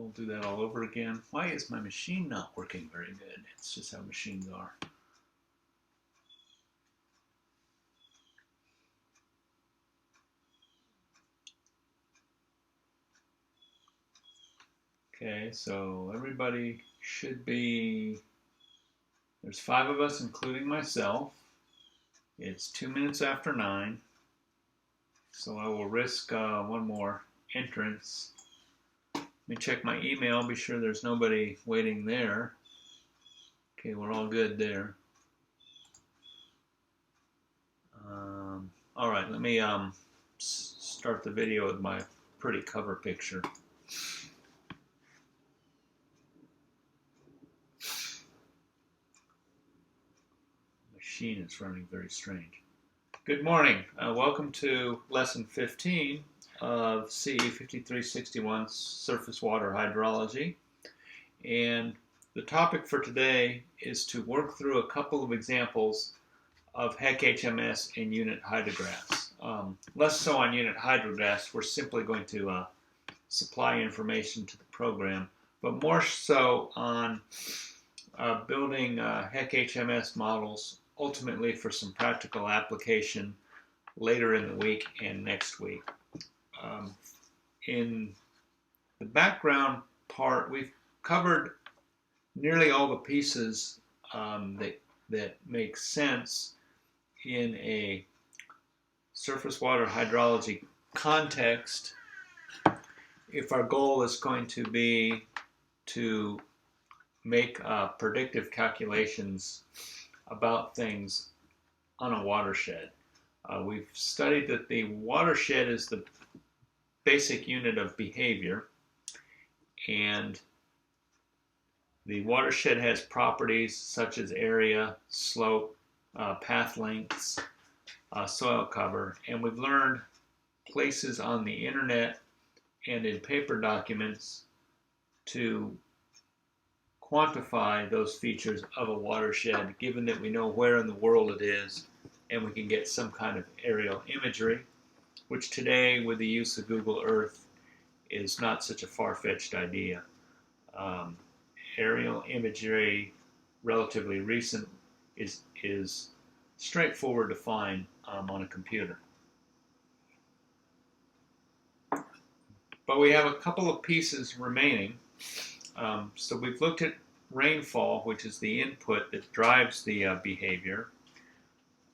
We'll do that all over again. Why is my machine not working very good? It's just how machines are. Okay, so everybody should be, there's 5 of us including myself. It's 2 minutes after 9. So I will risk one more entrance. Let me check my email, be sure there's nobody waiting there. Okay, we're all good there. All right, let me start the video with my pretty cover picture. Machine is running very strange. Good morning. Welcome to lesson 15 of CE 5361 Surface Water Hydrology. And the topic for today is to work through a couple of examples of HEC-HMS and unit hydrographs. Less so on unit hydrographs. We're simply going to supply information to the program, but more so on building HEC-HMS models ultimately for some practical application later in the week and next week. In the background part, we've covered nearly all the pieces that make sense in a surface water hydrology context if our goal is going to be to make predictive calculations about things on a watershed. We've studied that the watershed is the basic unit of behavior, and the watershed has properties such as area, slope, path lengths, soil cover, and we've learned places on the internet and in paper documents to quantify those features of a watershed, given that we know where in the world it is and we can get some kind of aerial imagery, which today with the use of Google Earth is not such a far-fetched idea. Aerial imagery, relatively recent, is straightforward to find on a computer. But we have a couple of pieces remaining. So we've looked at rainfall, which is the input that drives the behavior.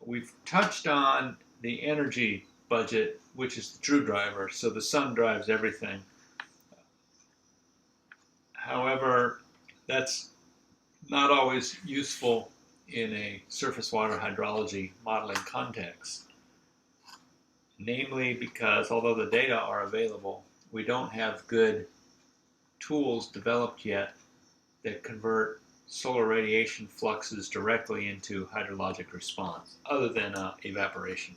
We've touched on the energy budget, which is the true driver, so the sun drives everything. However, that's not always useful in a surface water hydrology modeling context. Namely because although the data are available, we don't have good tools developed yet that convert solar radiation fluxes directly into hydrologic response, other than evaporation.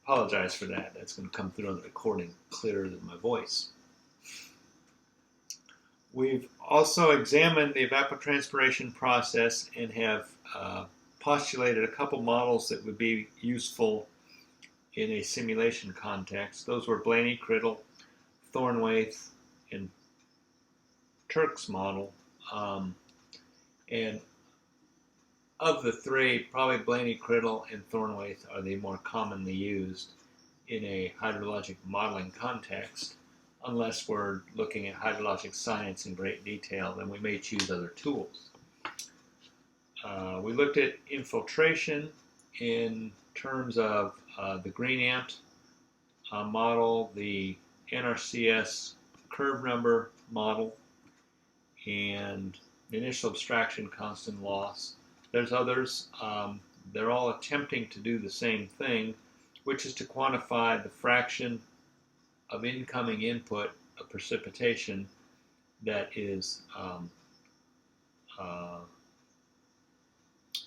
Apologize for that. That's going to come through on the recording clearer than my voice. We've also examined the evapotranspiration process and have postulated a couple models that would be useful in a simulation context. Those were Blaney-Criddle, Thornwaith, and Turk's model. And of the three, probably Blaney-Criddle and Thornwaith are the more commonly used in a hydrologic modeling context. Unless we're looking at hydrologic science in great detail, then we may choose other tools. We looked at infiltration in terms of the green ant model, the Nrcs curve number model, and the initial abstraction constant loss. There's others. They're all attempting to do the same thing, which is to quantify the fraction of incoming input of precipitation that is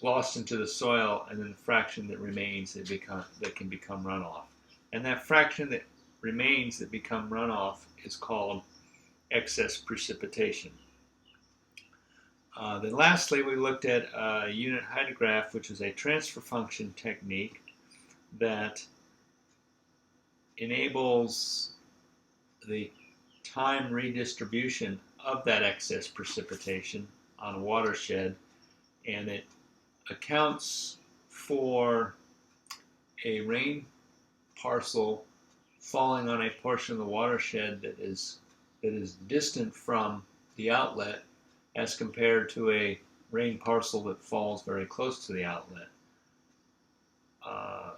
lost into the soil, and then the fraction that remains that can become runoff. And that fraction that remains that become runoff is called excess precipitation. Then lastly, we looked at a unit hydrograph, which is a transfer function technique that enables the time redistribution of that excess precipitation on a watershed, and it accounts for a rain parcel falling on a portion of the watershed that is distant from the outlet as compared to a rain parcel that falls very close to the outlet.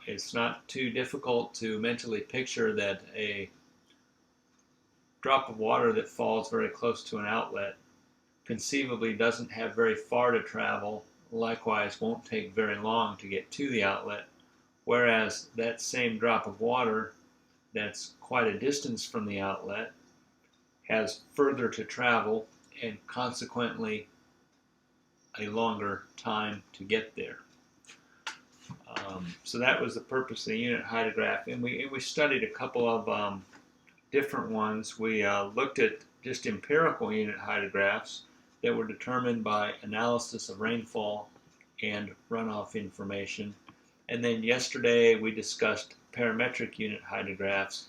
It's not too difficult to mentally picture that a drop of water that falls very close to an outlet conceivably doesn't have very far to travel, likewise won't take very long to get to the outlet, whereas that same drop of water that's quite a distance from the outlet has further to travel and consequently a longer time to get there. So that was the purpose of the unit hydrograph, and we studied a couple of different ones. We looked at just empirical unit hydrographs that were determined by analysis of rainfall and runoff information. And then yesterday we discussed parametric unit hydrographs,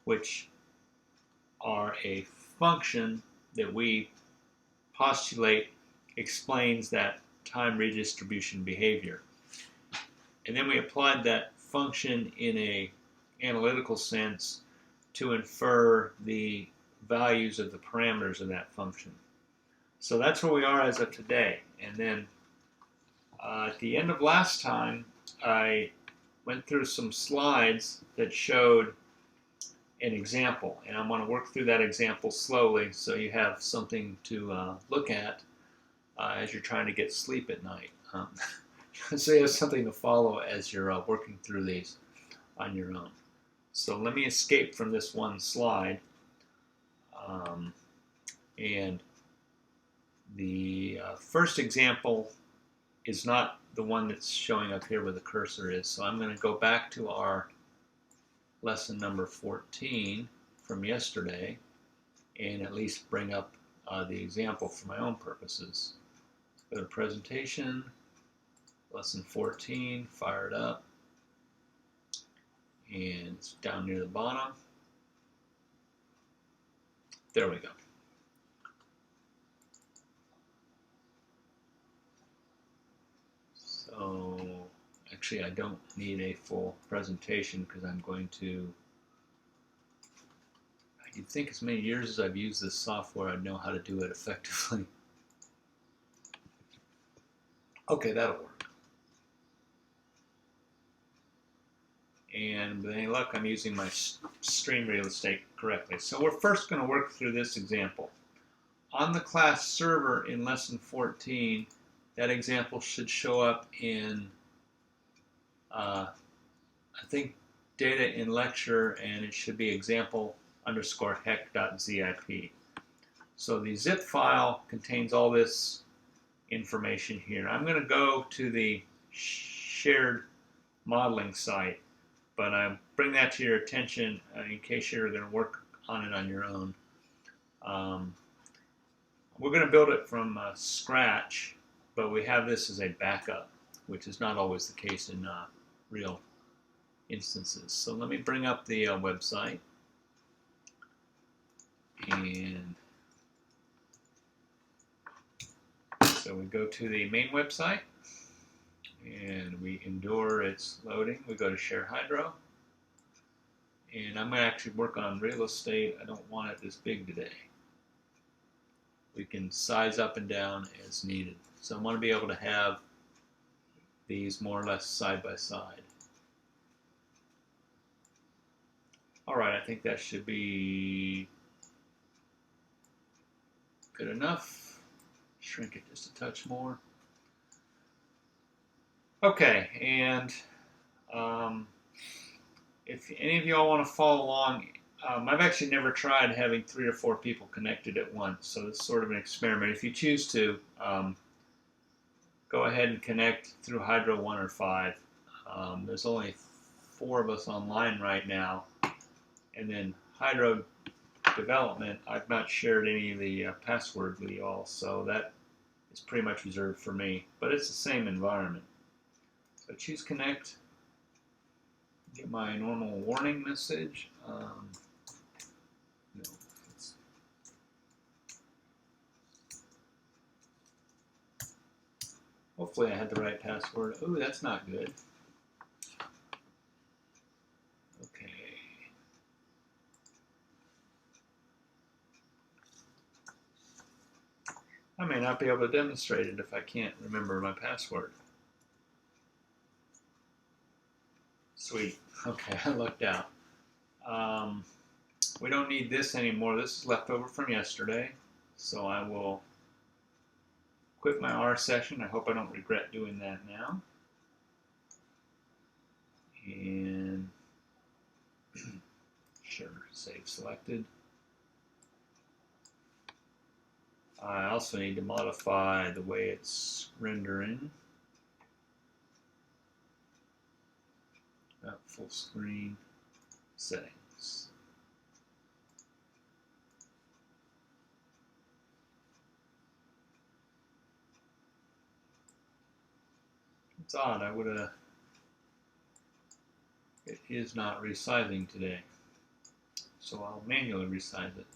which are a function that we postulate explains that time redistribution behavior. And then we applied that function in an analytical sense to infer the values of the parameters of that function. So that's where we are as of today. And then at the end of last time, I went through some slides that showed an example, and I'm going to work through that example slowly so you have something to look at as you're trying to get sleep at night. So you have something to follow as you're working through these on your own. So let me escape from this one slide. And the first example is not the one that's showing up here where the cursor is. So I'm going to go back to our lesson number 14 from yesterday and at least bring up the example for my own purposes. Go to presentation, lesson 14, fire it up, and it's down near the bottom. There we go. So actually I don't need a full presentation because I'm going to, you'd think as many years as I've used this software I'd know how to do it effectively. Okay, that'll work. And with any luck, I'm using my stream real estate correctly. So we're first going to work through this example. On the class server in lesson 14, that example should show up in, I think, data in lecture, and it should be example_hec.zip. So the zip file contains all this information here. I'm going to go to the shared modeling site, but I bring that to your attention in case you're going to work on it on your own. We're going to build it from scratch, but we have this as a backup, which is not always the case in real instances. So let me bring up the website, and so we go to the main website, and we endure its loading. We go to Share Hydro, and I'm going to actually work on real estate. I don't want it this big today. We can size up and down as needed. So I want to be able to have these more or less side by side. All right, I think that should be good enough. Shrink it just a touch more. Okay, and if any of y'all want to follow along, I've actually never tried having 3 or 4 people connected at once, so it's sort of an experiment. If you choose to, go ahead and connect through Hydro 1 or 5. There's only 4 of us online right now, and then Hydro Development, I've not shared any of the password with you all, so that is pretty much reserved for me, but it's the same environment. So choose Connect, get my normal warning message. No, hopefully I had the right password. Oh, that's not good. Okay. I may not be able to demonstrate it if I can't remember my password. Sweet. Okay, I lucked out. We don't need this anymore. This is left over from yesterday. So I will quit my R session. I hope I don't regret doing that now. And sure, save selected. I also need to modify the way it's rendering. Full screen settings. It's odd, it is not resizing today. So I'll manually resize it.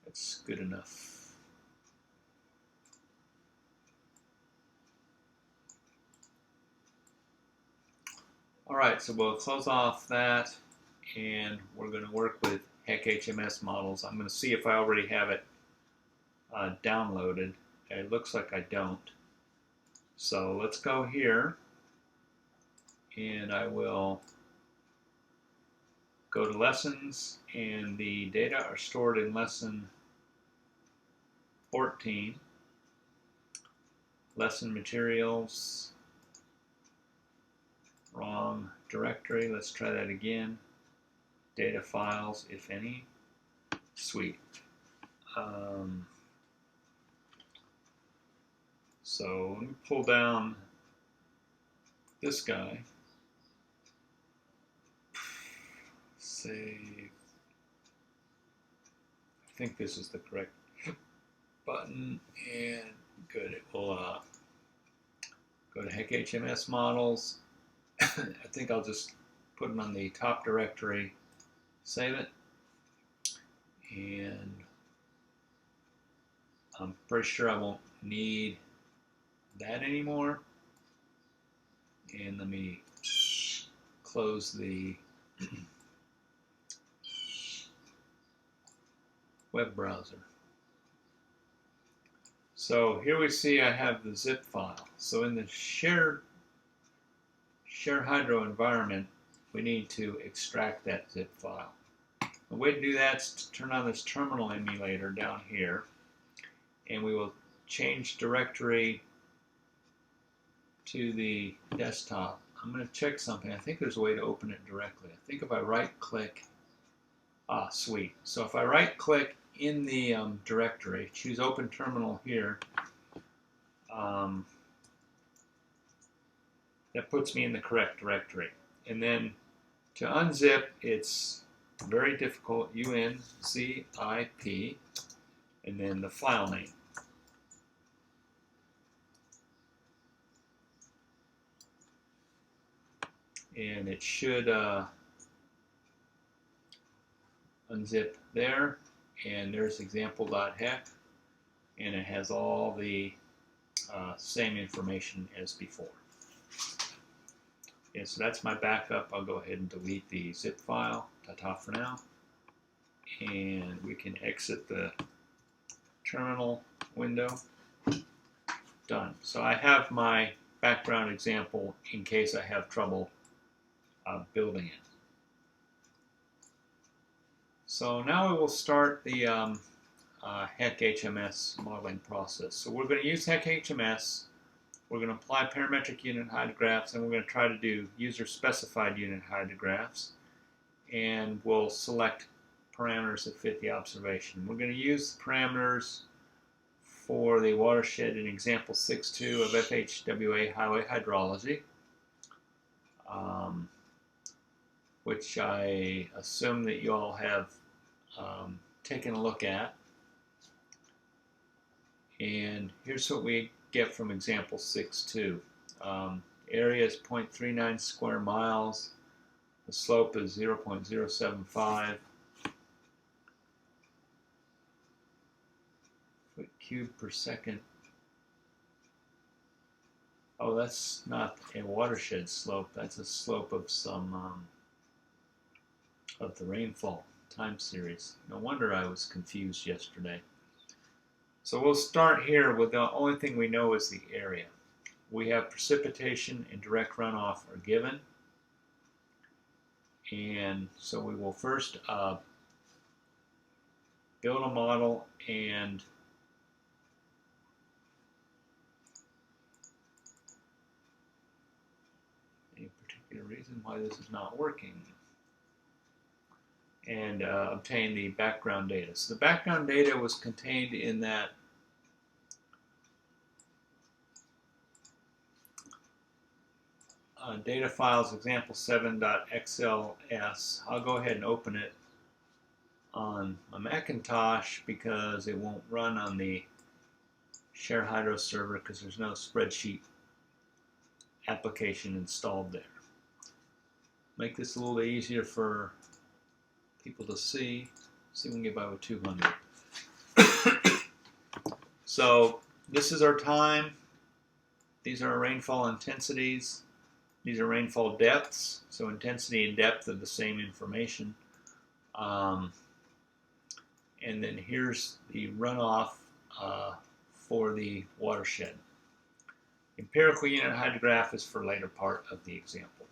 It's good enough. Alright, so we'll close off that and we're going to work with HEC-HMS models. I'm going to see if I already have it downloaded. It looks like I don't. So let's go here and I will go to lessons, and the data are stored in lesson 14. Lesson materials, wrong directory. Let's try that again. Data files, if any. Sweet. So let me pull down this guy. Save. I think this is the correct button, and good. It will go to HEC-HMS models. I think I'll just put them on the top directory, save it, and I'm pretty sure I won't need that anymore. And let me close the web browser. So here we see I have the zip file. So in the share hydro environment, we need to extract that zip file. The way to do that is to turn on this terminal emulator down here, and we will change directory to the desktop. I'm going to check something. I think there's a way to open it directly. I think if I right-click, sweet. So if I right-click in the directory, choose Open Terminal here, that puts me in the correct directory. And then to unzip, it's very difficult, unzip, and then the file name. And it should unzip there, and there's example.hec, and it has all the same information as before. Okay, so that's my backup. I'll go ahead and delete the zip file. Ta-ta for now. And we can exit the terminal window. Done. So I have my background example in case I have trouble building it. So now we will start the HEC-HMS modeling process. So we're going to use HEC-HMS. We're going to apply parametric unit hydrographs, and we're going to try to do user-specified unit hydrographs. And we'll select parameters that fit the observation. We're going to use the parameters for the watershed in example 6.2 of FHWA highway hydrology, which I assume that you all have taken a look at. And here's what we get from example 6.2. Area is 0.39 square miles. The slope is 0.075 foot cubed per second. Oh, that's not a watershed slope. That's a slope of some of the rainfall time series. No wonder I was confused yesterday. So we'll start here with the only thing we know is the area. We have precipitation and direct runoff are given. And so we will first build a model and any particular reason why this is not working. And obtain the background data. So the background data was contained in that data files example7.xls. I'll go ahead and open it on a Macintosh because it won't run on the Share Hydro server because there's no spreadsheet application installed there. Make this a little easier for people to see. See if we can get by with 200. So this is our time. These are our rainfall intensities. These are rainfall depths. So intensity and depth are the same information. And then here's the runoff for the watershed. Empirical unit hydrograph is for later part of the example.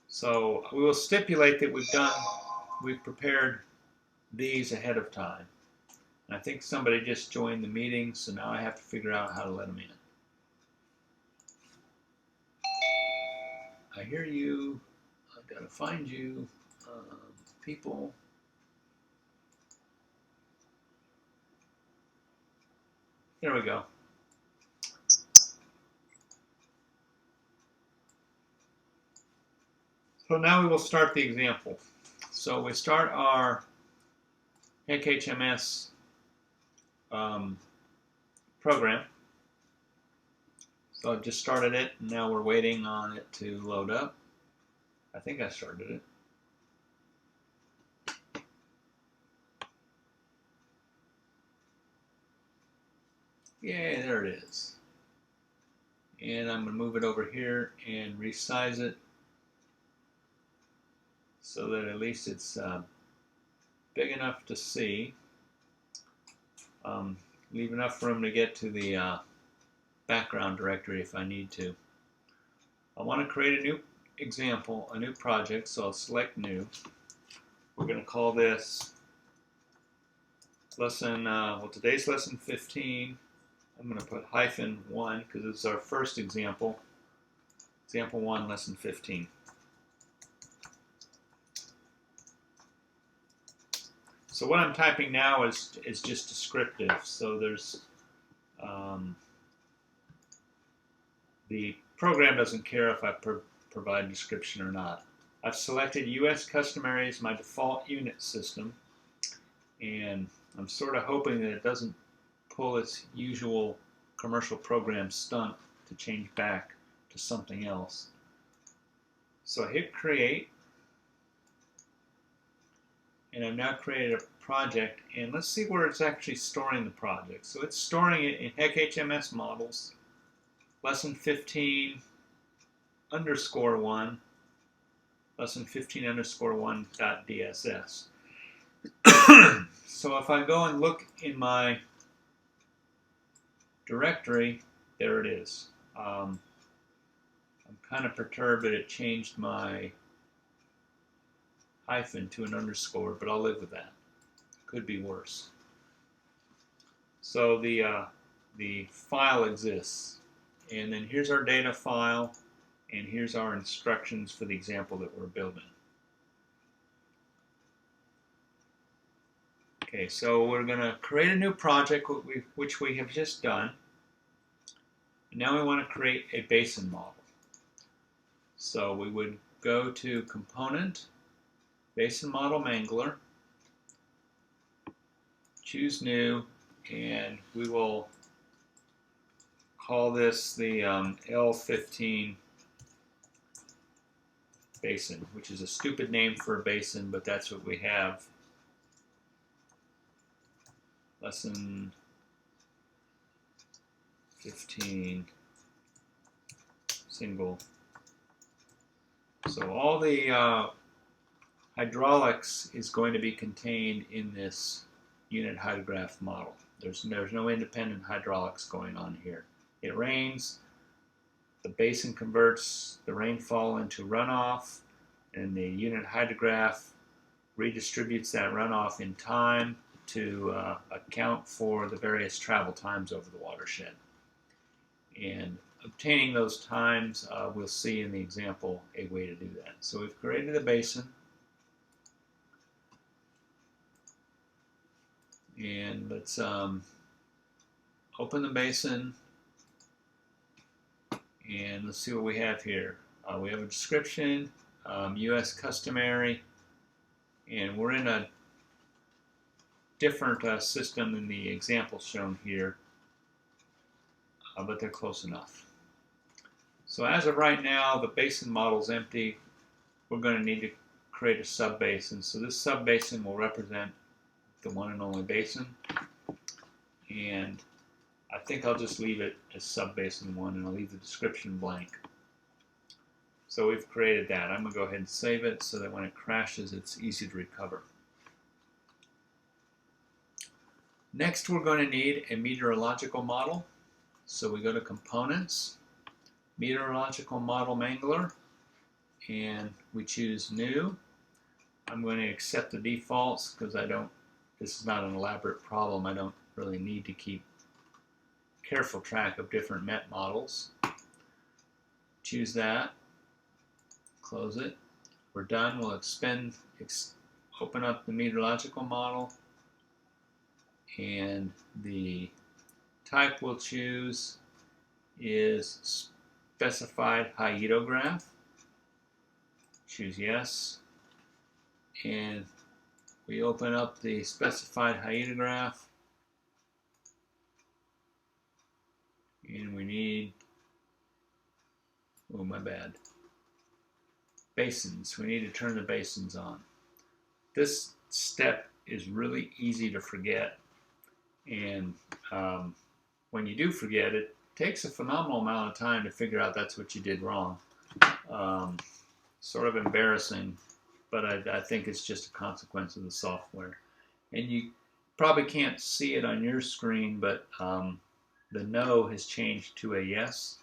So we will stipulate that we've prepared these ahead of time. And I think somebody just joined the meeting, so now I have to figure out how to let them in. I hear you. I've got to find you, people. There we go. So now we will start the example. So we start our HEC-HMS program. So I've just started it, and now we're waiting on it to load up. I think I started it. Yay, there it is. And I'm going to move it over here and resize it so that at least it's big enough to see. Leave enough room to get to the background directory if I need to. I want to create a new example, a new project, so I'll select new. We're going to call this lesson, today's lesson 15. I'm going to put -1 because it's our first example. Example 1, lesson 15. So what I'm typing now is just descriptive. So there's the program doesn't care if I provide description or not. I've selected US customary as my default unit system, and I'm sort of hoping that it doesn't pull its usual commercial program stunt to change back to something else. So I hit create, and I've now created a project, and let's see where it's actually storing the project. So it's storing it in HEC-HMS models, lesson 15 _1, lesson 15 _1.dss. So if I go and look in my directory, there it is. I'm kind of perturbed that it changed my hyphen to an underscore, but I'll live with that. Could be worse. So the file exists, and then here's our data file, and here's our instructions for the example that we're building. Okay, so we're going to create a new project, which we have just done. And now we want to create a basin model. So we would go to Component, Basin Model Mangler, choose New, and we will call this the L15 basin, which is a stupid name for a basin, but that's what we have. Lesson 15 single. So all the hydraulics is going to be contained in this unit hydrograph model. There's no independent hydraulics going on here. It rains, the basin converts the rainfall into runoff, and the unit hydrograph redistributes that runoff in time to account for the various travel times over the watershed. And obtaining those times, we'll see in the example a way to do that. So we've created a basin, and let's open the basin, and let's see what we have here. We have a description, U.S. customary, and we're in a different system than the example shown here, but they're close enough. So as of right now, the basin model is empty. We're going to need to create a subbasin. So this subbasin will represent the one and only basin, and I think I'll just leave it as subbasin 1, and I'll leave the description blank. So we've created that. I'm going to go ahead and save it so that when it crashes, it's easy to recover. Next, we're going to need a meteorological model. So we go to Components, Meteorological Model Mangler, and we choose New. I'm going to accept the defaults because this is not an elaborate problem. I don't really need to keep careful track of different MET models. Choose that, close it. We're done. We'll open up the meteorological model, and the type we'll choose is specified hydrograph. Choose yes, and we open up the specified hydrograph, and we need, oh my bad, basins. We need to turn the basins on. This step is really easy to forget, and when you do forget, it takes a phenomenal amount of time to figure out that's what you did wrong. Sort of embarrassing, but I think it's just a consequence of the software. And you probably can't see it on your screen, but the no has changed to a yes.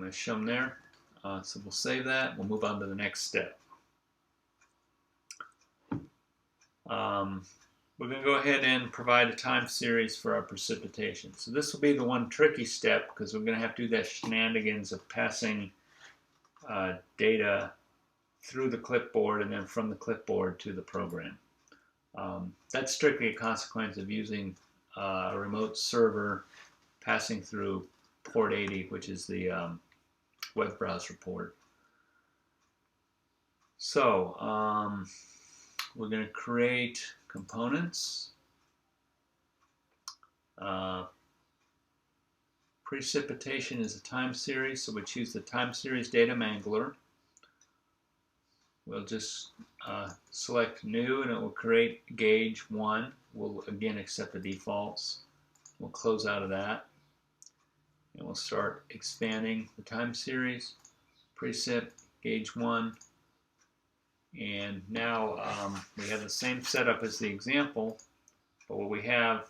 As shown there. So we'll save that. We'll move on to the next step. We're going to go ahead and provide a time series for our precipitation. So this will be the one tricky step because we're going to have to do that shenanigans of passing data through the clipboard and then from the clipboard to the program. That's strictly a consequence of using a remote server passing through port 80, which is the web browser port. So we're going to create components. Precipitation is a time series, so we choose the time series data mangler. We'll just select new, and it will create gauge 1. We'll again accept the defaults. We'll close out of that, and we'll start expanding the time series. Precip gauge 1. And now we have the same setup as the example, but what we have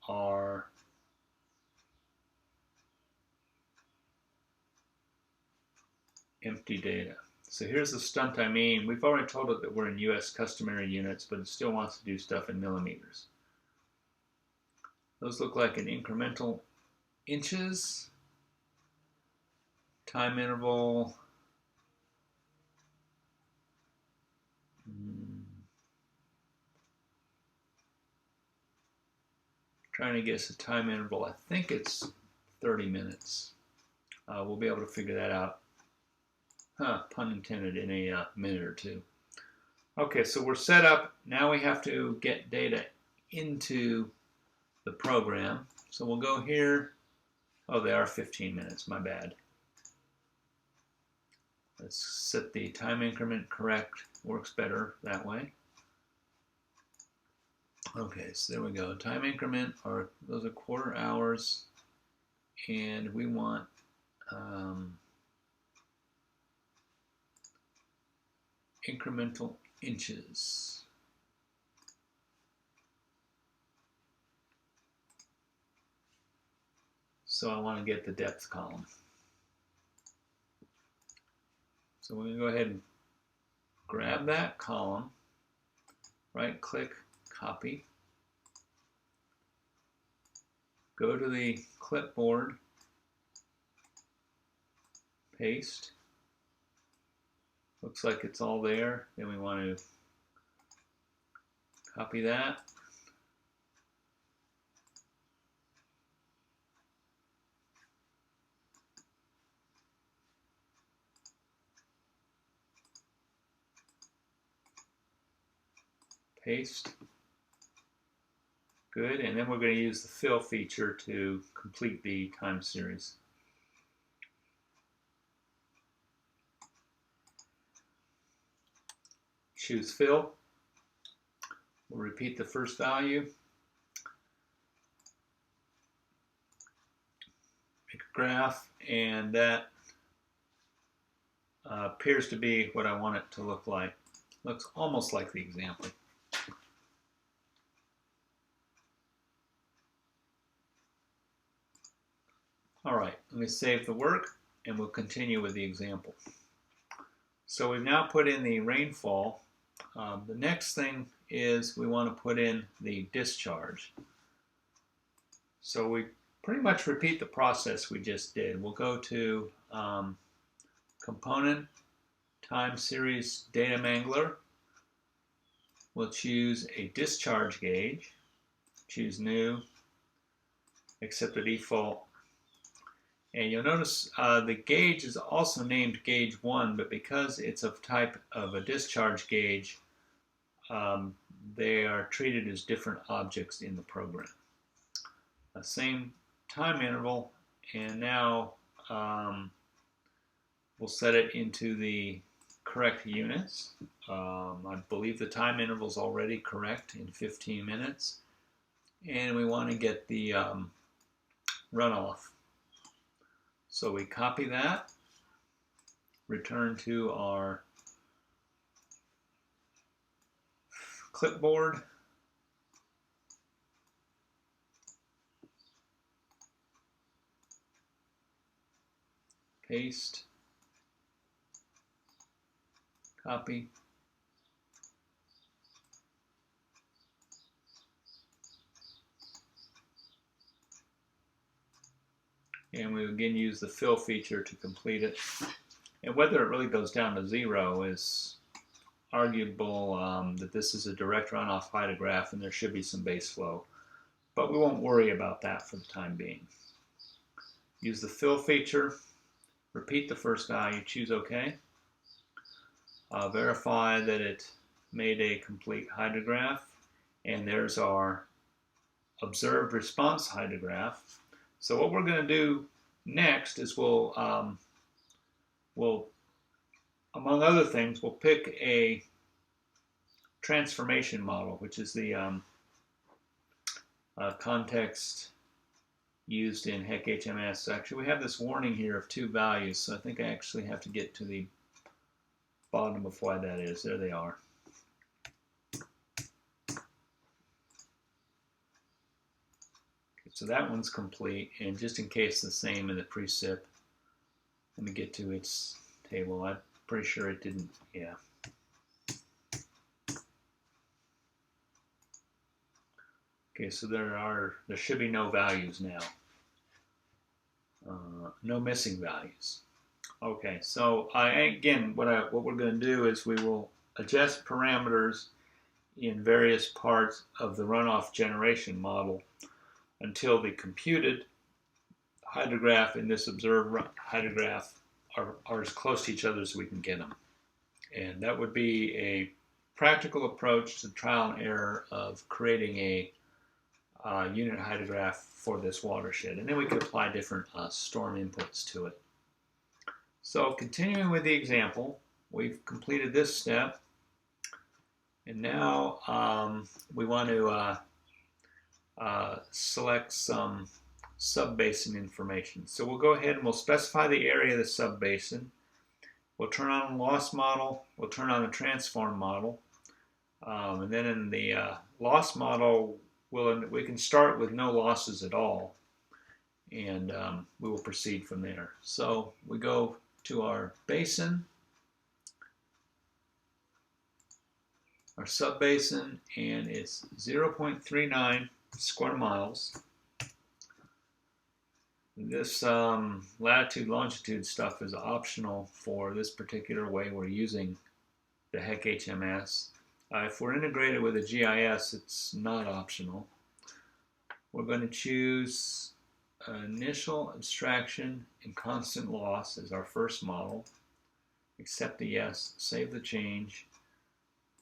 are empty data. So here's the stunt I mean. We've already told it that we're in U.S. customary units, but it still wants to do stuff in millimeters. Those look like an incremental inches. Time interval. Trying to guess a time interval. I think it's 30 minutes. We'll be able to figure that out. Pun intended, in a minute or two. Okay, so we're set up. Now we have to get data into the program. So we'll go here. Oh, they are 15 minutes, my bad. Let's set the time increment correct. Works better that way. Okay, so there we go. Time increment, those are quarter hours. And we want incremental inches. So I want to get the depth column. So we're going to go ahead and grab that column, right click, copy, go to the clipboard, paste. Looks like it's all there. Then we want to copy that. Paste. Good, and then we're going to use the fill feature to complete the time series. Choose fill. We'll repeat the first value. Make a graph, and that appears to be what I want it to look like. Looks almost like the example. All right, let me save the work and we'll continue with the example. So we've now put in the rainfall. The next thing is we want to put in the discharge. So we pretty much repeat the process we just did. We'll go to Component, Time Series Data Mangler. We'll choose a discharge gauge, choose New, accept the default. And you'll notice the gauge is also named gauge 1, but because it's of type of a discharge gauge, they are treated as different objects in the program. Same time interval, and now we'll set it into the correct units. I believe the time interval is already correct in 15 minutes. And we want to get the runoff. So we copy that, return to our clipboard, paste, copy, and we again use the fill feature to complete it. And whether it really goes down to 0 is arguable, that this is a direct runoff hydrograph and there should be some base flow. But we won't worry about that for the time being. Use the fill feature, repeat the first value, choose OK. Verify that it made a complete hydrograph. And there's our observed response hydrograph. So what we're going to do next is we'll, among other things, we'll pick a transformation model, which is the context used in HEC-HMS. Actually, we have this warning here of 2 values, so I think I actually have to get to the bottom of why that is. There they are. So that one's complete, and just in case the same in the precip, let me get to its table. I'm pretty sure it didn't, yeah. Okay, so there should be no values now. No missing values. Okay, so again, what we're going to do is we will adjust parameters in various parts of the runoff generation model until the computed hydrograph and this observed hydrograph are as close to each other as we can get them. And that would be a practical approach to trial and error of creating a unit hydrograph for this watershed. And then we could apply different storm inputs to it. So continuing with the example, we've completed this step. And now we want to select some subbasin information. So we'll go ahead and we'll specify the area of the subbasin. We'll turn on a loss model. We'll turn on a transform model. And then in the loss model, we can start with no losses at all. And we will proceed from there. So we go to our basin, our subbasin, and it's 0.39 square miles. This latitude, longitude stuff is optional for this particular way we're using the HEC-HMS. If we're integrated with a GIS, it's not optional. We're going to choose initial abstraction and constant loss as our first model. Accept the yes, save the change.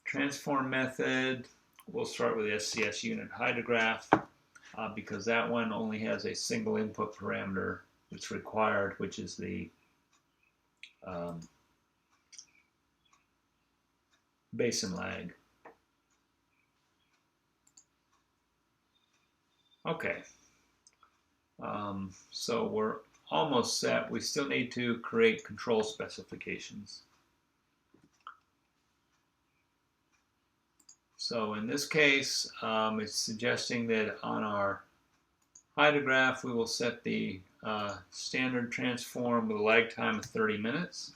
Transform method, we'll start with the SCS unit hydrograph because that one only has a single input parameter that's required, which is the basin lag. Okay, so we're almost set. We still need to create control specifications. So in this case, it's suggesting that on our hydrograph, we will set the standard transform with a lag time of 30 minutes.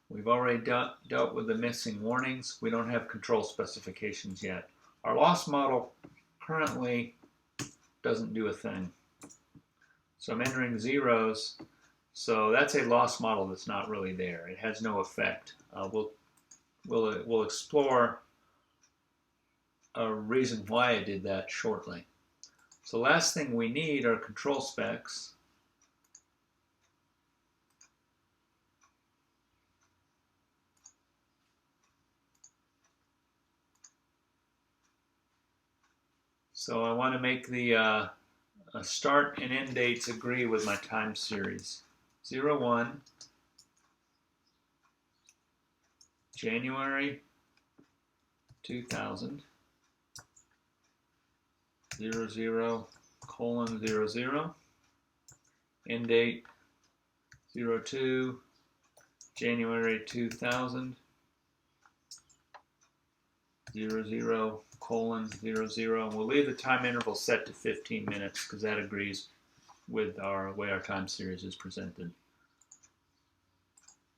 We've already dealt with the missing warnings. We don't have control specifications yet. Our loss model currently doesn't do a thing. So I'm entering zeros. So that's a loss model that's not really there. It has no effect. We'll explore a reason why I did that shortly. So last thing we need are control specs. So I want to make the start and end dates agree with my time series. 01, January 2000, 00:00, end date 02, January 2000, 00:00, and we'll leave the time interval set to 15 minutes because that agrees with our way our time series is presented.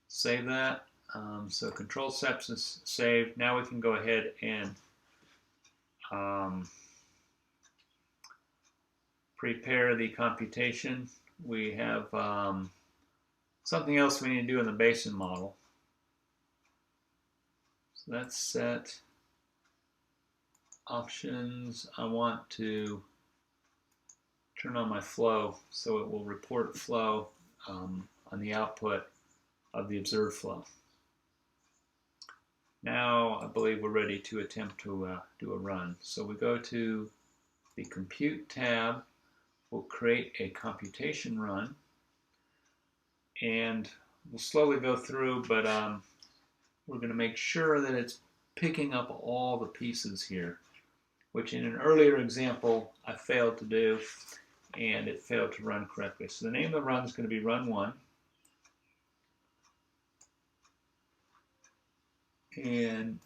Save that. So control steps is saved. Now we can go ahead and prepare the computation. We have something else we need to do in the basin model. So that's set. Options, I want to turn on my flow so it will report flow on the output of the observed flow. Now I believe we're ready to attempt to do a run. So we go to the Compute tab, we'll create a computation run, and we'll slowly go through, but we're going to make sure that it's picking up all the pieces here, which in an earlier example I failed to do, and it failed to run correctly. So the name of the run is going to be Run 1. And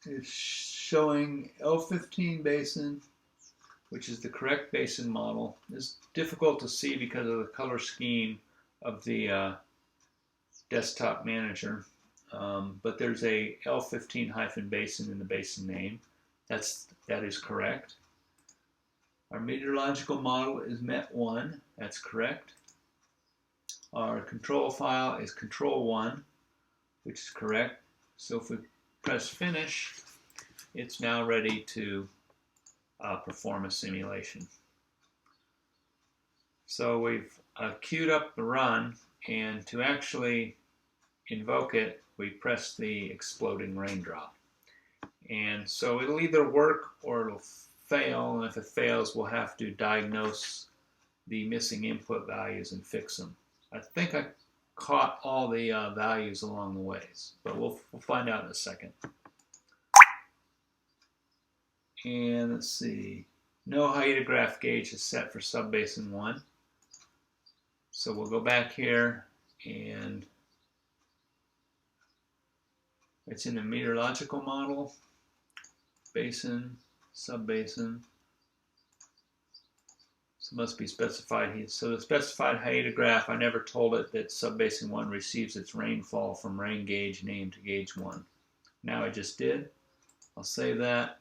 it's showing L15 basin, which is the correct basin model. It's difficult to see because of the color scheme of the desktop manager. But there's a L15-basin in the basin name. That is correct. Our meteorological model is MET1. That's correct. Our control file is control1, which is correct. So if we press finish, it's now ready to perform a simulation. So we've queued up the run, And to actually invoke it, we press the exploding raindrop. And so it'll either work or it'll fail, and if it fails, we'll have to diagnose the missing input values and fix them. I think I caught all the values along the ways, but we'll find out in a second. And let's see, no hydrograph gauge is set for subbasin 1. So we'll go back here, and it's in the meteorological model, basin, subbasin. So it must be specified here. So the specified hydrograph, I never told it that subbasin 1 receives its rainfall from rain gauge named to gauge 1. Now I just did. I'll save that.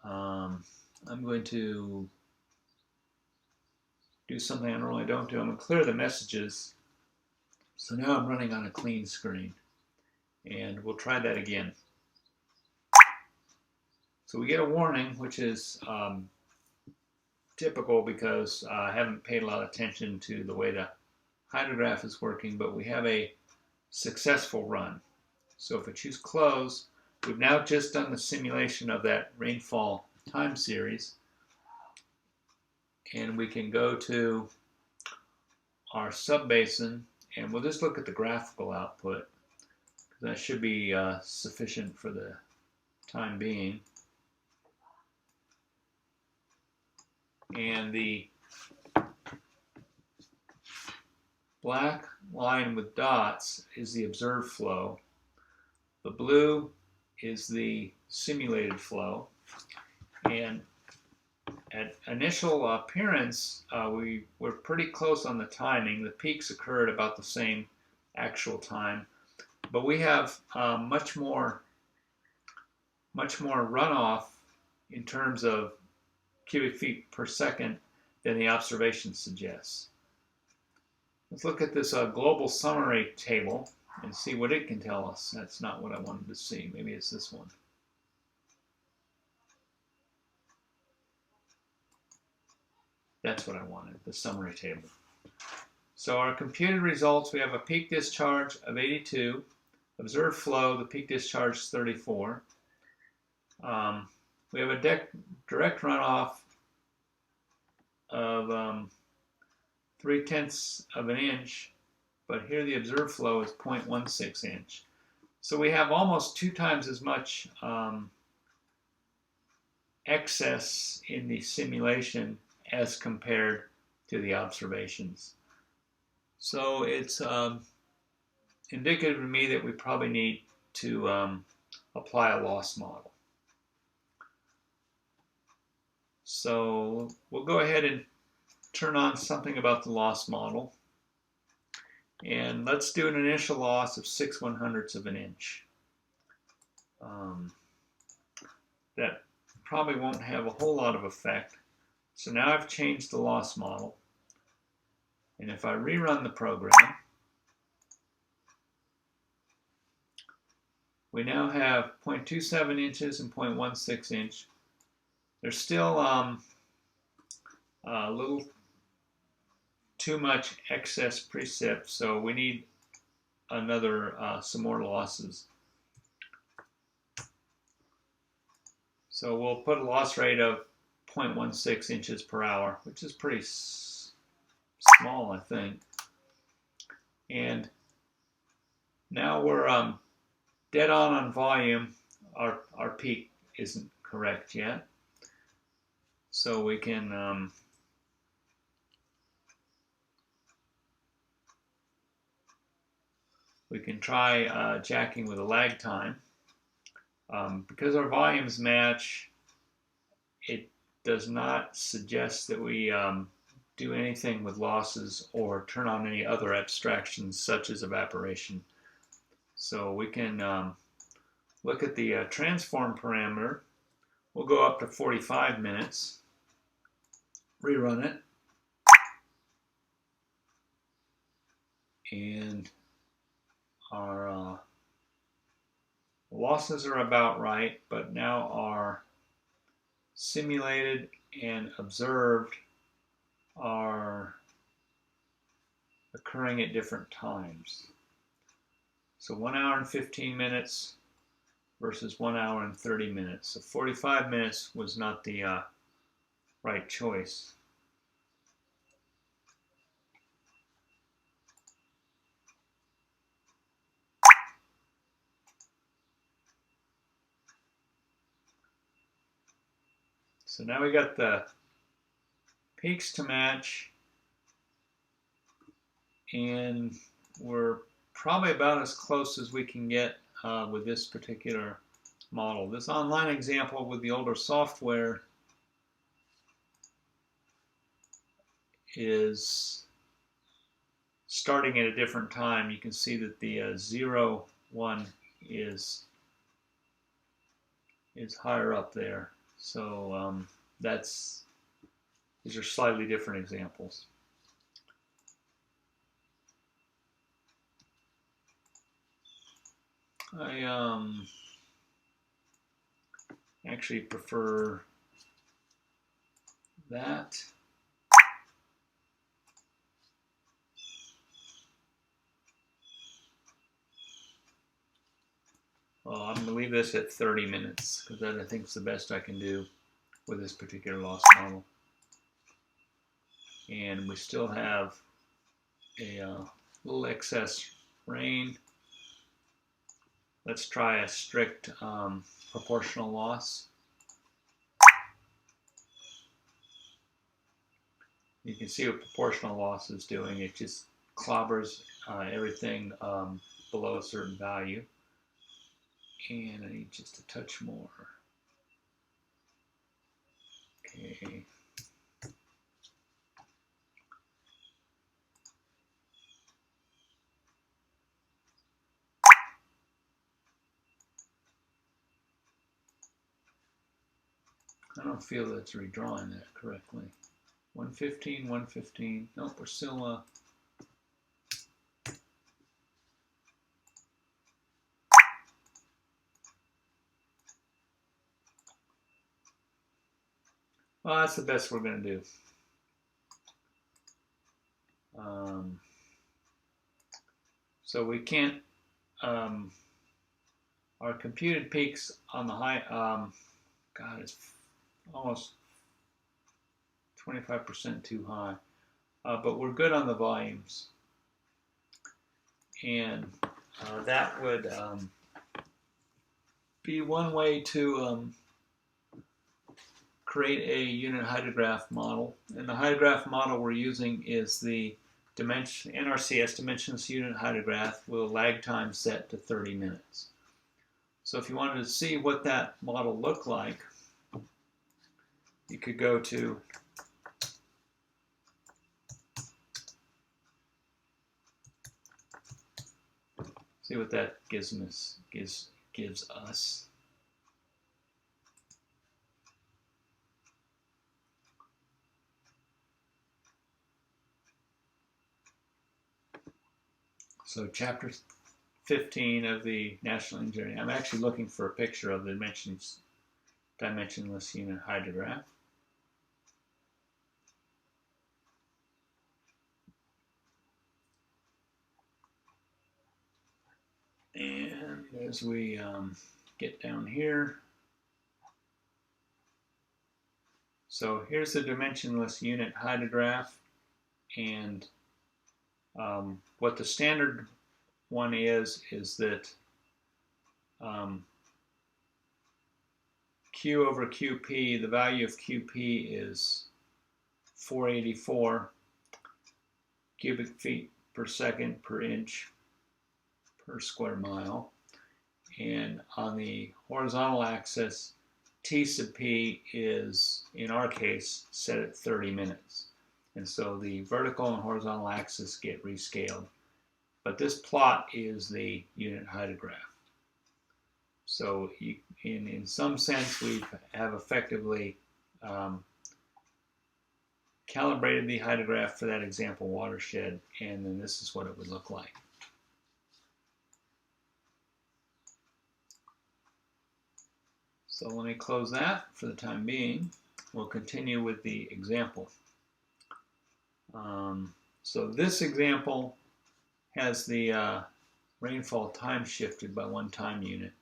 I'm going to do something I normally don't do. I'm going to clear the messages. So now I'm running on a clean screen. And we'll try that again. So we get a warning, which is typical because I haven't paid a lot of attention to the way the hydrograph is working, but we have a successful run. So if I choose close, we've now just done the simulation of that rainfall time series, and we can go to our subbasin, and we'll just look at the graphical output. That should be sufficient for the time being. And the black line with dots is the observed flow. The blue is the simulated flow. And at initial appearance, we were pretty close on the timing. The peaks occurred about the same actual time. But we have much more runoff in terms of cubic feet per second than the observation suggests. Let's look at this global summary table and see what it can tell us. That's not what I wanted to see. Maybe it's this one. That's what I wanted, the summary table. So our computed results, we have a peak discharge of 82. Observed flow, the peak discharge is 34. We have a direct runoff of 0.3 of an inch, but here the observed flow is 0.16 inch. So we have almost 2 times as much excess in the simulation as compared to the observations. So it's indicative to me that we probably need to apply a loss model. So we'll go ahead and turn on something about the loss model. And let's do an initial loss of 6/100ths of an inch. That probably won't have a whole lot of effect. So now I've changed the loss model. And if I rerun the program, we now have 0.27 inches and 0.16 inch. There's still a little too much excess precip, so we need another some more losses. So we'll put a loss rate of 0.16 inches per hour, which is pretty small, I think. And now we're dead on volume. Our peak isn't correct yet. So we can try jacking with a lag time. Because our volumes match, it does not suggest that we do anything with losses or turn on any other abstractions such as evaporation. So we can look at the transform parameter. We'll go up to 45 minutes, rerun it, and our losses are about right, but now our simulated and observed are occurring at different times. So 1 hour and 15 minutes versus 1 hour and 30 minutes. So 45 minutes was not the right choice. So now we got the peaks to match, and we're probably about as close as we can get with this particular model. This online example with the older software is starting at a different time. You can see that the 0 1 is higher up there. So these are slightly different examples. I actually prefer that. Well, I'm going to leave this at 30 minutes because that I think is the best I can do with this particular loss model. And we still have a little excess rain. Let's try a strict proportional loss. You can see what proportional loss is doing. It just clobbers everything below a certain value. And I need just a touch more. Okay. I don't feel that's redrawing that correctly. 115, 115. Nope, we're still well, that's the best we're going to do. So we can't, our computed peaks on the high, God, it's almost 25% too high. But we're good on the volumes. And that would be one way to create a unit hydrograph model. And the hydrograph model we're using is the Nrcs dimensionless unit hydrograph with a lag time set to 30 minutes. So if you wanted to see what that model looked like, you could go to see what that gives us. So chapter 15 of the National Engineering. I'm actually looking for a picture of the dimensionless unit hydrograph. And as we get down here, so here's the dimensionless unit hydrograph, and what the standard one is that Q over QP, the value of QP is 484 cubic feet per second per inch per square mile. And on the horizontal axis, T sub P is, in our case, set at 30 minutes. And so the vertical and horizontal axis get rescaled. But this plot is the unit hydrograph. So in some sense, we have effectively calibrated the hydrograph for that example watershed, and then this is what it would look like. So let me close that for the time being. We'll continue with the example. So this example has the rainfall time shifted by 1 time unit.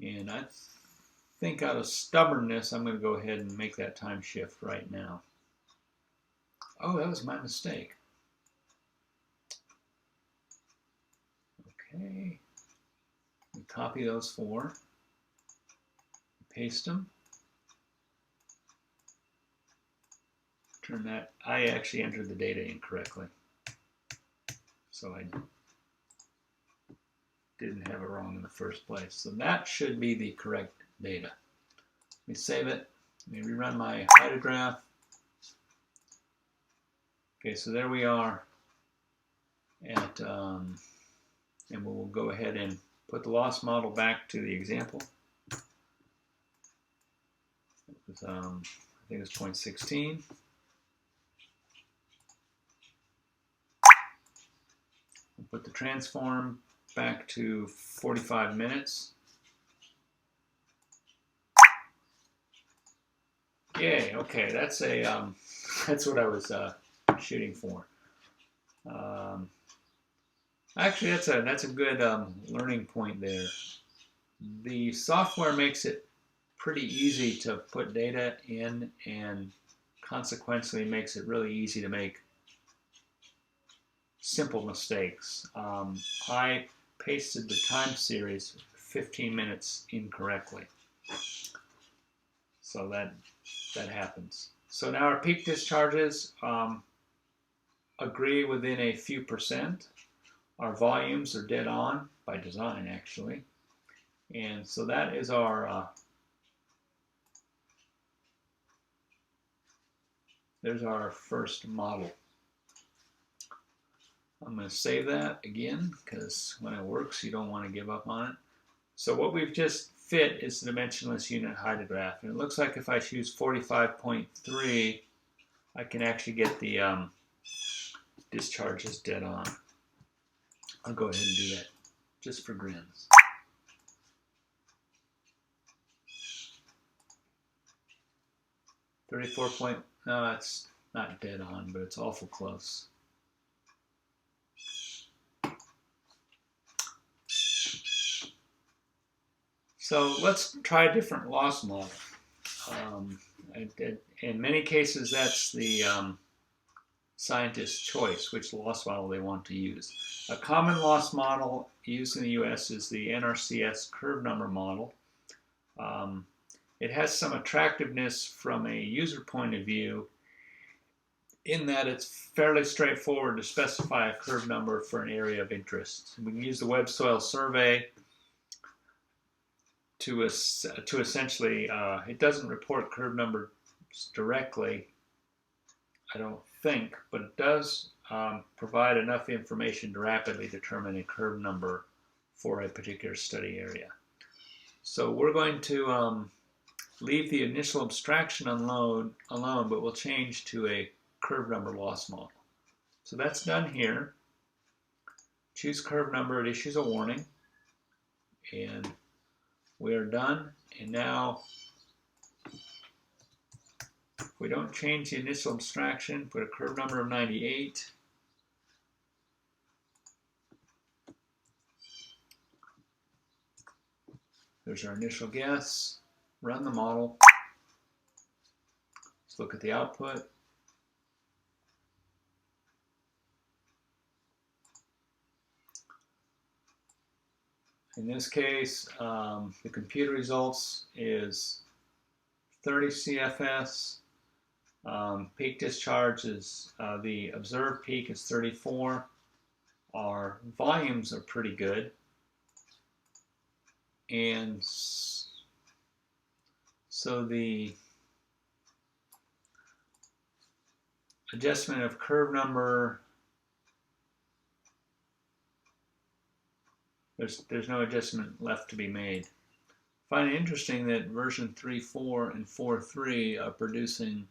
And I think out of stubbornness, I'm going to go ahead and make that time shift right now. Oh, that was my mistake. Okay. Copy those 4. Paste them. Turn that. I actually entered the data incorrectly. So I didn't have it wrong in the first place. So that should be the correct data. Let me save it. Let me rerun my hydrograph. Okay, so there we are at, and we'll go ahead and put the loss model back to the example. It was, I think it's 0.16. We'll put the transform back to 45 minutes. Yay, okay, that's a that's what I was shooting for. Actually, that's a good learning point there. The software makes it pretty easy to put data in, and consequently makes it really easy to make simple mistakes. I pasted the time series 15 minutes incorrectly, so that happens. So now our peak discharges agree within a few percent. Our volumes are dead on by design, actually. And so that is our, there's our first model. I'm going to save that again, because when it works, you don't want to give up on it. So what we've just fit is the dimensionless unit hydrograph. And it looks like if I choose 45.3, I can actually get the discharges dead on. I'll go ahead and do that just for grins. No, it's not dead on, but it's awful close. So let's try a different loss model. In many cases, that's the scientist's choice, which loss model they want to use. A common loss model used in the US is the Nrcs curve number model. It has some attractiveness from a user point of view in that it's fairly straightforward to specify a curve number for an area of interest. We can use the web soil survey to essentially, it doesn't report curve numbers directly, I don't think, but it does provide enough information to rapidly determine a curve number for a particular study area. So we're going to leave the initial abstraction alone, but we'll change to a curve number loss model. So that's done here. Choose curve number, it issues a warning, and we are done. And now, if we don't change the initial abstraction, put a curve number of 98. There's our initial guess. Run the model. Let's look at the output. In this case, the computer results is 30 CFS. Peak discharge is, the observed peak is 34. Our volumes are pretty good. And so the adjustment of curve number, there's no adjustment left to be made. I find it interesting that version 3.4 and 4.3 are producing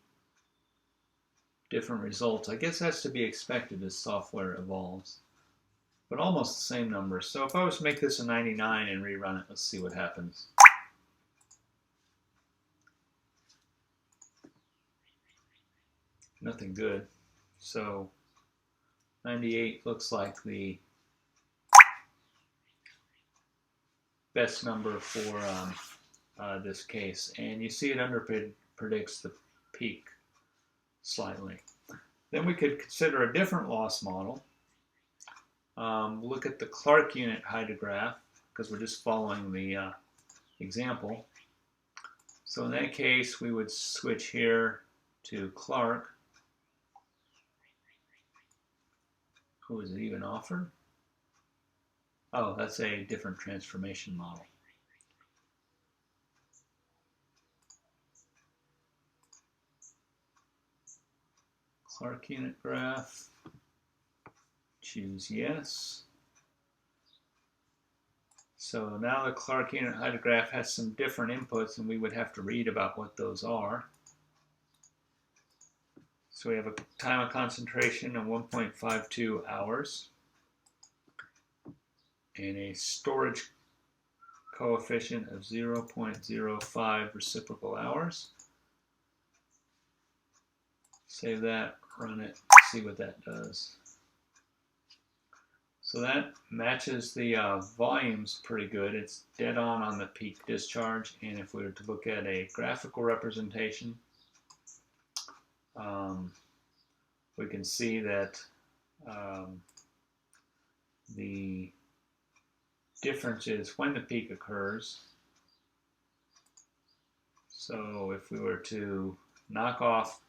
different results. I guess that's to be expected as software evolves, but almost the same numbers. So if I was to make this a 99 and rerun it, let's see what happens. Nothing good. So 98 looks like the best number for this case. And you see it predicts the peak slightly. Then we could consider a different loss model. Look at the Clark unit hydrograph, because we're just following the example. So in that case, we would switch here to Clark. Who is it even offered? Oh, that's a different transformation model. Clark unit graph. Choose yes. So now the Clark unit hydrograph has some different inputs, and we would have to read about what those are. So we have a time of concentration of 1.52 hours and a storage coefficient of 0.05 reciprocal hours. Save that, run it, see what that does. So that matches the volumes pretty good. It's dead on the peak discharge. And if we were to look at a graphical representation, we can see that the difference is when the peak occurs. So if we were to knock off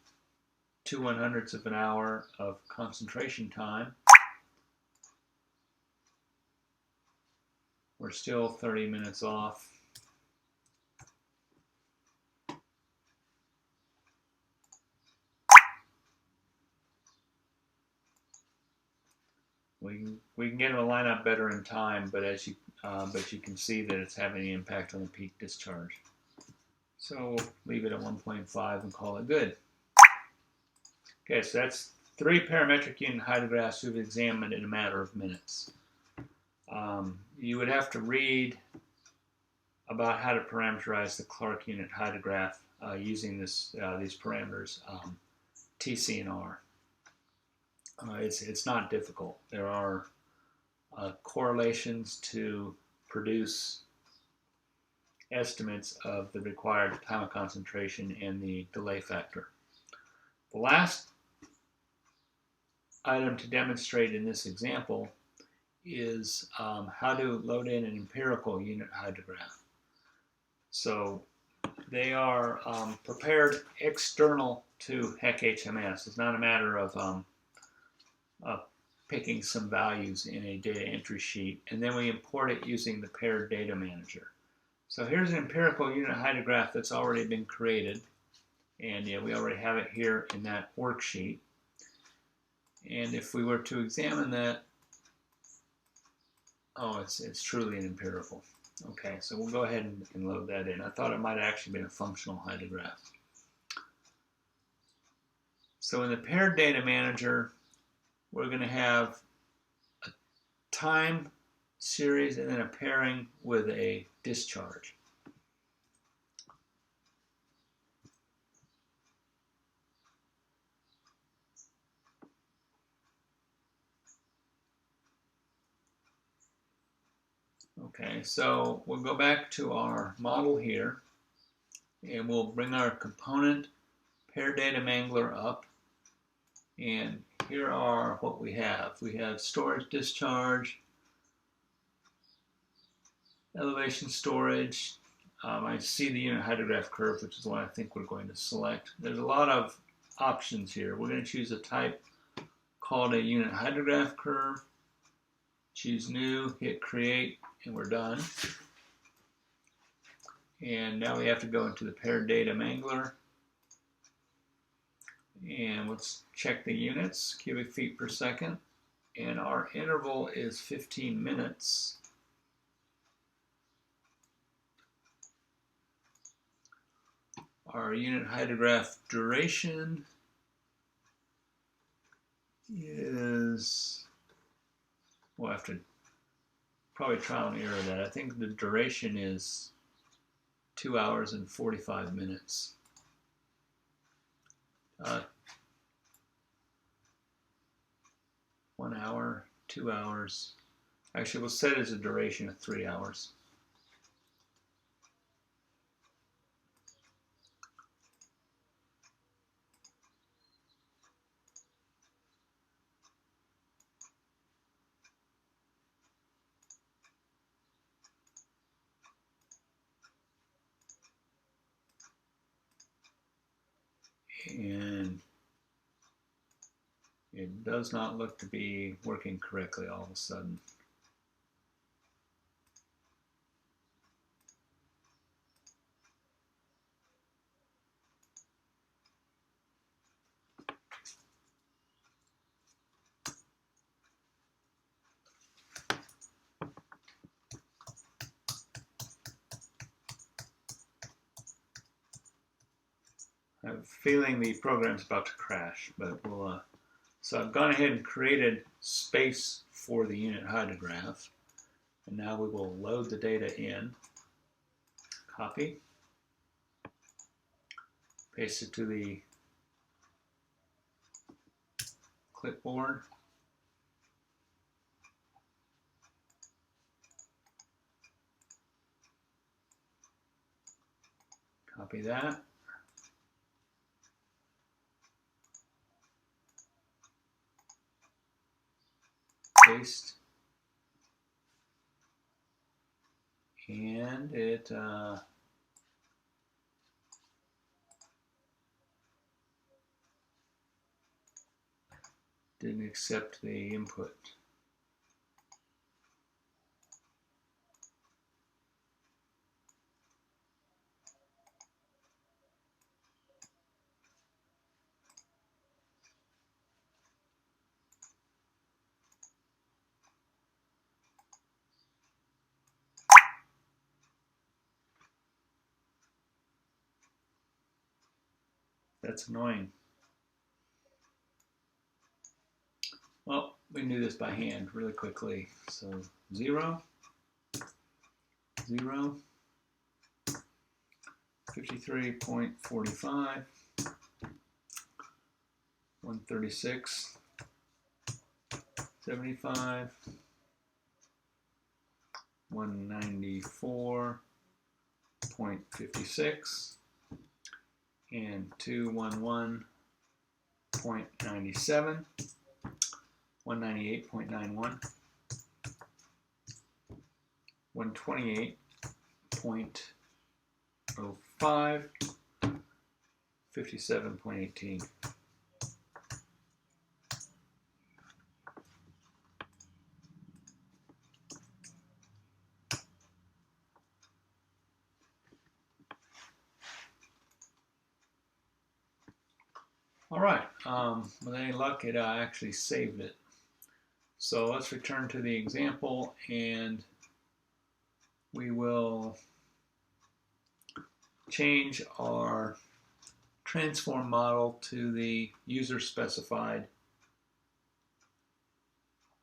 2/100ths of an hour of concentration time, we're still 30 minutes off. We can get it to line up better in time, but but you can see that it's having an impact on the peak discharge. So we'll leave it at 1.5 and call it good. Okay, so that's 3 parametric unit hydrographs we've examined in a matter of minutes. You would have to read about how to parameterize the Clark unit hydrograph using these parameters, TC and R. It's not difficult. There are correlations to produce estimates of the required time of concentration and the delay factor. The last item to demonstrate in this example is how to load in an empirical unit hydrograph. So they are prepared external to HEC-HMS. It's not a matter of picking some values in a data entry sheet, and then we import it using the paired data manager. So here's an empirical unit hydrograph that's already been created, and we already have it here in that worksheet. And if we were to examine that, oh, it's truly an empirical. Okay, so we'll go ahead and load that in. I thought it might have actually been a functional hydrograph. So in the paired data manager, we're going to have a time series and then a pairing with a discharge. Okay, so we'll go back to our model here, and we'll bring our component paired data mangler up, and here are what we have. We have storage discharge, elevation storage. I see the unit hydrograph curve, which is what I think we're going to select. There's a lot of options here. We're going to choose a type called a unit hydrograph curve. Choose new, hit create, and we're done. And now we have to go into the paired data mangler. And let's check the units, cubic feet per second. And our interval is 15 minutes. Our unit hydrograph duration is, we'll have to probably trial and error that. I think the duration is 2 hours and 45 minutes. 1 hour, 2 hours. Actually, we'll set it as a duration of 3 hours. And it does not look to be working correctly all of a sudden. I have a feeling the program's about to crash, but we'll. So I've gone ahead and created space for the unit hydrograph, and now we will load the data in. Copy, paste it to the clipboard. Copy that. Paste. And it didn't accept the input. That's annoying. Well, we can do this by hand really quickly. So 0, 0, 53.45, 136, 75, 194.56, and 211.97, 198.91, 128.05, 57.18. All right, with any luck, it actually saved it. So let's return to the example, and we will change our transform model to the user-specified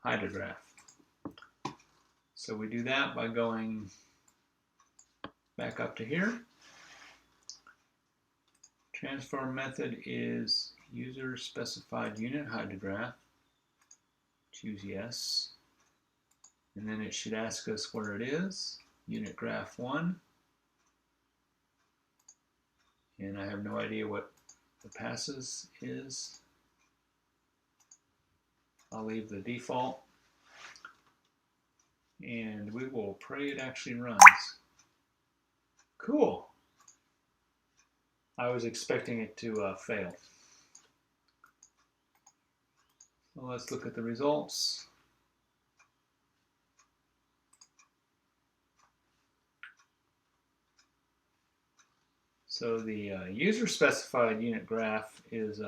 hydrograph. So we do that by going back up to here. Transform method is user-specified unit hydrograph. Choose yes. And then it should ask us where it is, unit graph 1. And I have no idea what the passes is. I'll leave the default. And we will pray it actually runs. Cool. I was expecting it to fail. So let's look at the results. So the user-specified unit graph is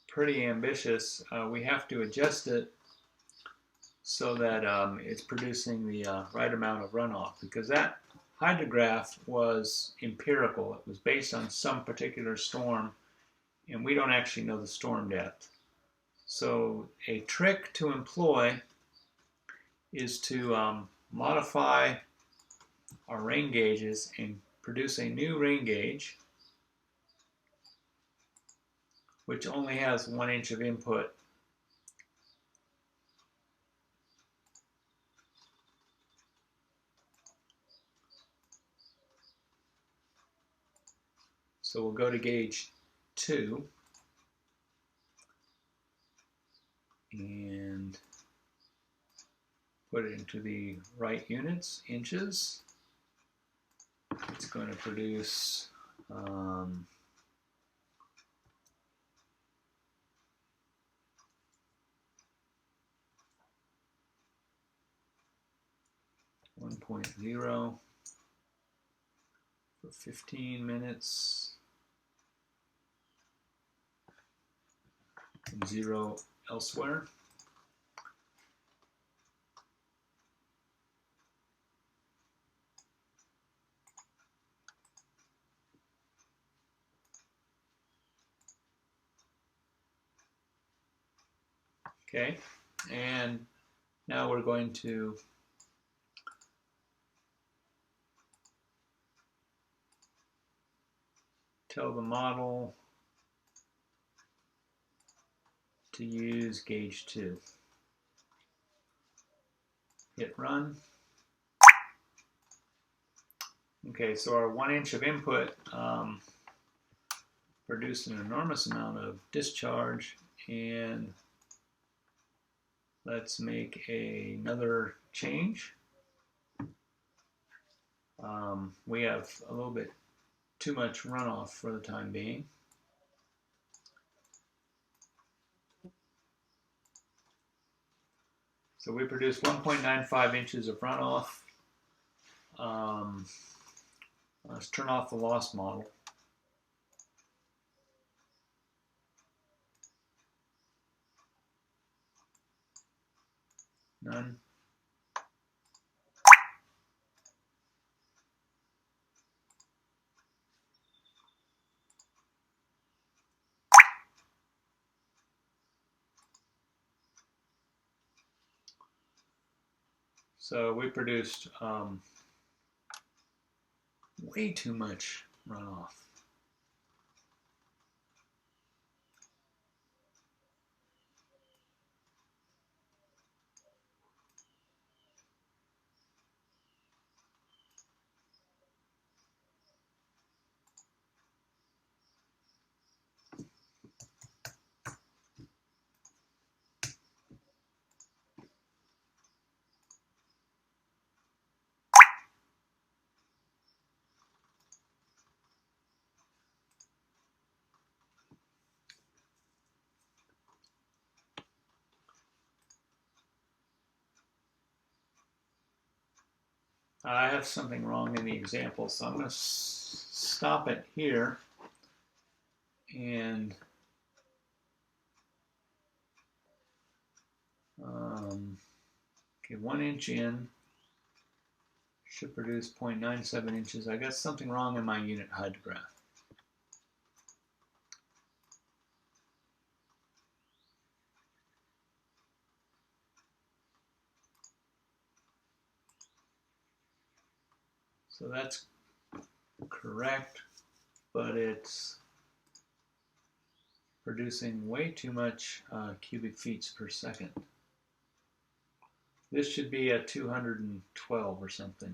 pretty ambitious. We have to adjust it so that it's producing the right amount of runoff, because that hydrograph was empirical. It was based on some particular storm, and we don't actually know the storm depth. So a trick to employ is to modify our rain gauges and produce a new rain gauge which only has 1 inch of input. So we'll go to gauge 2 and put it into the right units, inches. It's going to produce 1.0 for 15 minutes, and 0 elsewhere. Okay, and now we're going to tell the model to use gauge 2. Hit run. Okay, so our 1 inch of input produced an enormous amount of discharge, and let's make another change. We have a little bit too much runoff for the time being. So we produced 1.95 inches of runoff. Let's turn off the loss model. None. So we produced way too much runoff. I have something wrong in the example, so I'm going to stop it here and okay, 1 inch in should produce 0.97 inches. I got something wrong in my unit hydrograph. So that's correct, but it's producing way too much cubic feet per second. This should be at 212 or something,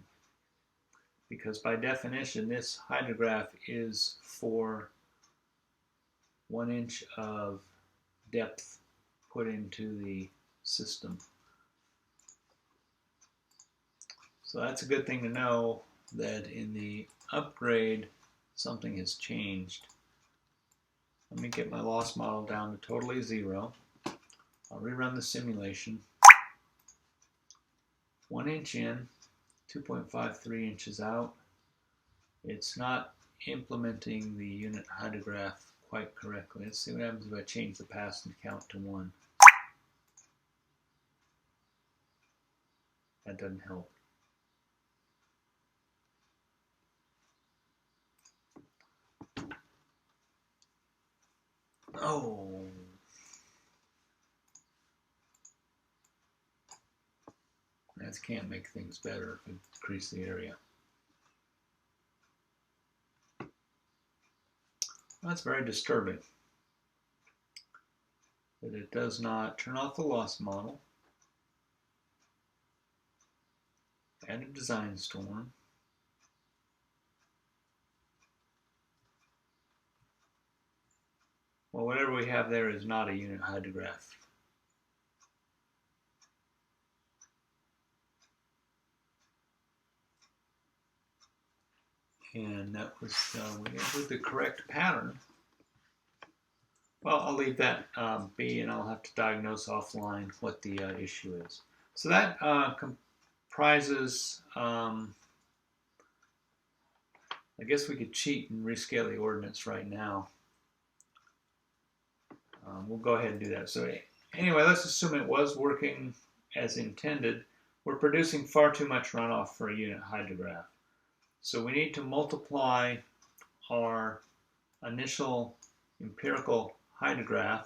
because by definition this hydrograph is for 1 inch of depth put into the system. So that's a good thing to know, that in the upgrade something has changed. Let me get my loss model down to totally 0. I'll rerun the simulation. 1 inch in, 2.53 inches out. It's not implementing the unit hydrograph quite correctly. Let's see what happens if I change the pass and count to 1. That doesn't help. Oh. That can't make things better if we increase the area. That's very disturbing. that it does not turn off the loss model, add a design storm, well, whatever we have there is not a unit hydrograph. And that was, we entered the correct pattern. Well, I'll leave that be, and I'll have to diagnose offline what the issue is. So that comprises, I guess we could cheat and rescale the ordinance right now. We'll go ahead and do that. So anyway, let's assume it was working as intended. We're producing far too much runoff for a unit hydrograph. So we need to multiply our initial empirical hydrograph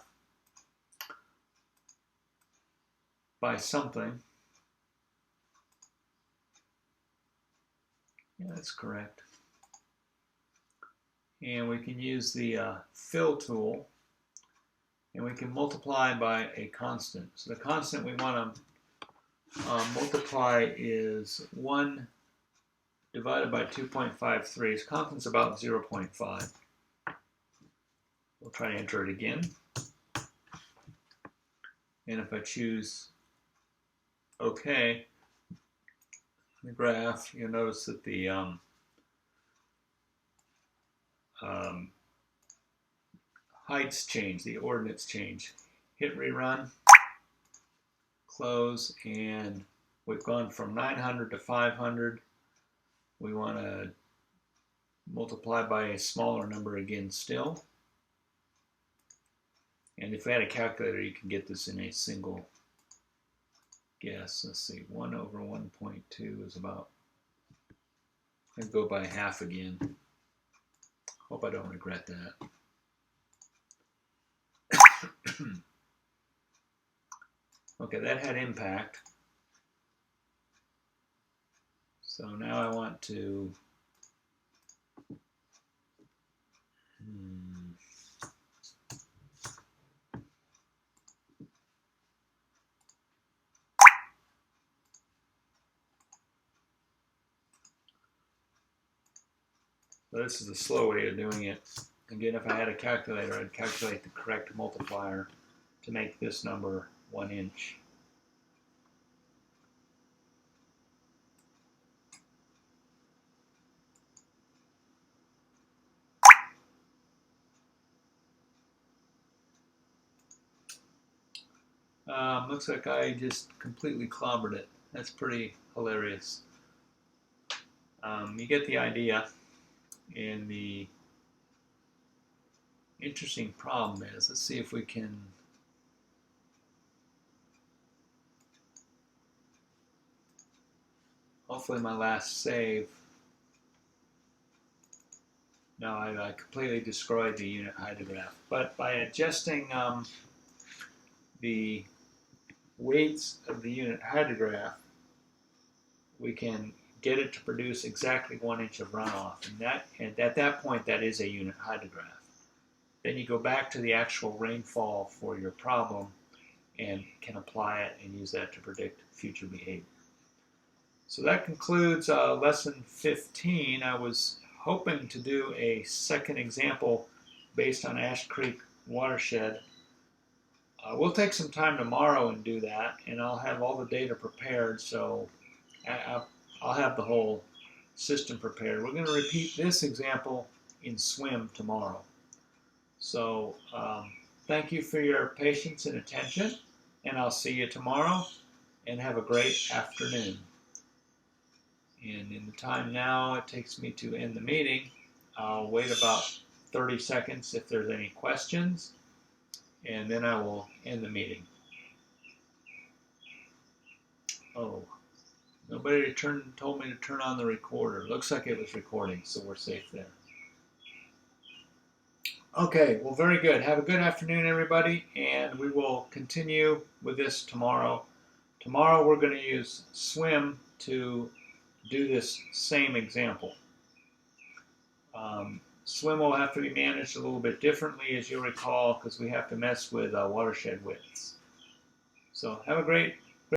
by something. Yeah, that's correct. And we can use the fill tool, and we can multiply by a constant. So the constant we want to multiply is 1 divided by 2.53. Its constant's about 0.5. We'll try to enter it again. And if I choose OK, the graph, you'll notice that the heights change, the ordinates change. Hit rerun, close, and we've gone from 900 to 500. We want to multiply by a smaller number again still. And if we had a calculator, you can get this in a single guess. Let's see, 1 over 1.2 is about, I'll go by half again. Hope I don't regret that. Okay, that had impact. So now I want to so this is a slow way of doing it. Again, if I had a calculator, I'd calculate the correct multiplier to make this number 1 inch. Looks like I just completely clobbered it. That's pretty hilarious. You get the idea. And the interesting problem is, let's see if we can hopefully my last save. No, I completely destroyed the unit hydrograph. But by adjusting the weights of the unit hydrograph, we can get it to produce exactly 1 inch of runoff. And at that point, that is a unit hydrograph. Then you go back to the actual rainfall for your problem and can apply it and use that to predict future behavior. So that concludes lesson 15. I was hoping to do a second example based on Ash Creek watershed. We'll take some time tomorrow and do that, and I'll have all the data prepared, so I'll have the whole system prepared. We're going to repeat this example in swim tomorrow. So thank you for your patience and attention, and I'll see you tomorrow, and have a great afternoon. And in the time now it takes me to end the meeting, I'll wait about 30 seconds if there's any questions, and then I will end the meeting. Oh, nobody told me to turn on the recorder. Looks like it was recording, so we're safe there. Okay, well, very good. Have a good afternoon, everybody, and we will continue with this tomorrow. Tomorrow we're going to use swim to do this same example. Swim will have to be managed a little bit differently, as you'll recall, because we have to mess with watershed widths. So have a great